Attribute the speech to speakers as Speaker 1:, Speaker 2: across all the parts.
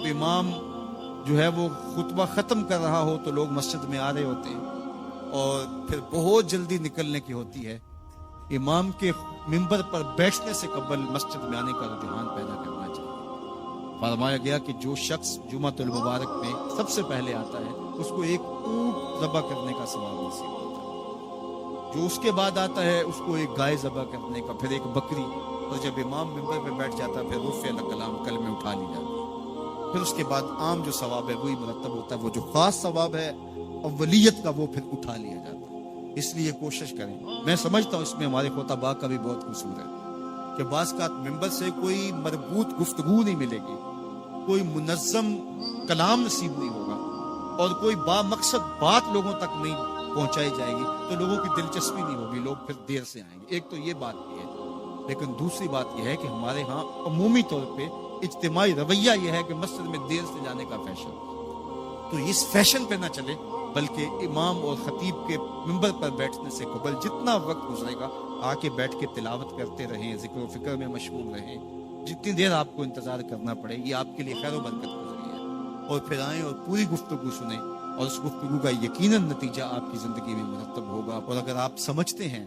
Speaker 1: इमाम जो है वो खुतबा ख़त्म कर रहा हो तो लोग मस्जिद में आ रहे होते हैं और फिर बहुत जल्दी निकलने की होती है। इमाम के मिंबर पर बैठने से कबल मस्जिद में आने का रुझान पैदा करना चाहिए। फरमाया गया कि जो शख्स जुमातुल मुबारक में सबसे पहले आता है उसको एक ऊंट ज़बह करने का सवाब नसीब होता है। जो उसके बाद आता है उसको एक गाय ज़बह करने का, फिर एक बकरी, और जब इमाम मिंबर पे बैठ जाता है फिर रुफ़े कलाम कलमे उठा ली जाती है। फिर उसके बाद आम जो सवाब है वही मुरतब होता है, वो जो खास सवाब है अव्वलियत का वो फिर उठा लिया जाता है। इसलिए कोशिश करें। मैं समझता हूँ इसमें हमारे खुतबा का भी बहुत कसूर है कि बाज़ का मिंबर से कोई मरबूत गुफ्तगू नहीं मिलेगी, कोई मुनज़्ज़म कलाम नसीब नहीं होगा और कोई बामकसद बात लोगों तक नहीं पहुंचाई जाएगी तो लोगों की दिलचस्पी नहीं होगी, लोग फिर देर से आएंगे। एक तो ये बात भी है, लेकिन दूसरी बात यह है कि हमारे यहाँ अमूमी तौर पे इज्तिमाई रवैया यह है कि मस्जिद में देर से जाने का फैशन, तो इस फैशन पे ना चले, बल्कि इमाम और खतीब के मिंबर पर बैठने से कबल जितना वक्त गुजरेगा आके बैठ के तिलावत करते रहें, जिक्र फिक्र में मशगूल रहें। जितनी देर आपको इंतजार करना पड़े ये आपके लिए खैर बरकत गुजरी है, और फिर आएँ और पूरी गुफ्तगू सुने और उस गुफ्तगू का यकीनन नतीजा आपकी ज़िंदगी में मुरतब होगा। और अगर आप समझते हैं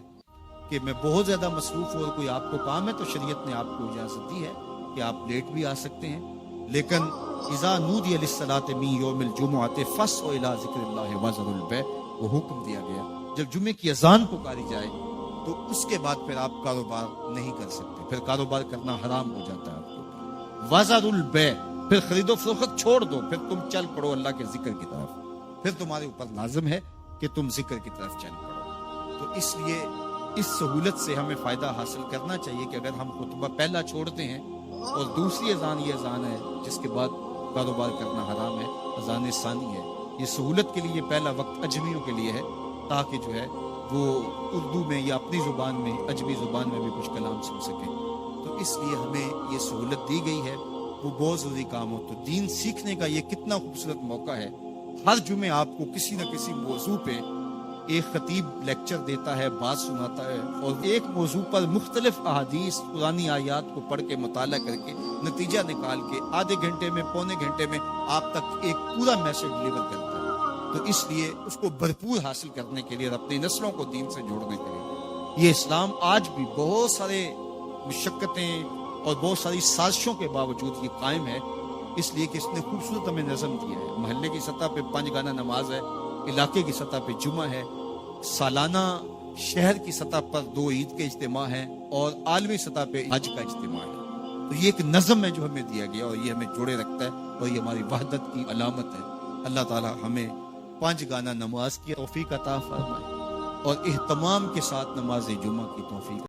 Speaker 1: कि मैं बहुत ज़्यादा मसरूफ़ हूँ और कोई आपको काम है तो शरीयत ने आपको इजाज़त दी है कि आप लेट भी आ सकते हैं, लेकिन इज़ा नूदिया लिस्सलाति मिन यौमिल जुमुअति फस्अू इला ज़िक्रिल्लाहि वज़रुल बै, वो हुक्म दिया गया जब जुमे की अजान पुकारी जाए तो उसके बाद फिर आप कारोबार नहीं कर सकते, फिर कारोबार करना हराम हो जाता है आपको। वज़रुल बै, फिर खरीदो फरोख्त छोड़ दो, फिर तुम चल पड़ो अल्लाह के जिक्र की तरफ, फिर तुम्हारे ऊपर लाजिम है कि तुम जिक्र की तरफ चल पड़ो। तो इसलिए इस सहूलत से हमें फ़ायदा हासिल करना चाहिए कि अगर हम खुतबा पहला छोड़ते हैं और दूसरी अजान ये अजान है जिसके बाद कारोबार करना हराम है, अजान सानी है, ये सहूलत के लिए पहला वक्त अजमियों के लिए है ताकि जो है वो उर्दू में या अपनी ज़ुबान में अजमी ज़ुबान में भी कुछ कलाम सुन सकें। तो इसलिए हमें ये सहूलत दी गई है, वो बहुत ज़रूरी काम हो। तो दीन सीखने का ये कितना खूबसूरत मौका है। हर जुमे आपको किसी न किसी मौजू पे एक खतीब लेक्चर देता है, बात सुनाता है, और एक मौजू पर मुख्तलिफ अहादीस पुरानी आयात को पढ़ के मुताला करके नतीजा निकाल के आधे घंटे में पौने घंटे में आप तक एक पूरा मैसेज डिलीवर करता है। तो इसलिए उसको भरपूर हासिल करने के लिए और अपनी नस्लों को दीन से जोड़ने के लिए ये इस्लाम आज भी बहुत सारे मुशक्कतें और बहुत सारी साजिशों के बावजूद ये कायम है, इसलिए कि इसने खूबसूरत हमें नज़म दिया है। महल्ले की सतह पे 5 गाना नमाज है, इलाके की सतह पे जुमा है, सालाना शहर की सतह पर 2 ईद के इज्तिमा हैं और आलमी सतह पे हज का इज्तिमा है। तो ये एक नज़म है जो हमें दिया गया और ये हमें जोड़े रखता है और ये हमारी वहदत की अलामत है। अल्लाह ताला हमें 5 गाना नमाज की तौफीक अता फरमाए और इहतमाम के साथ नमाज जुमा की तौफीक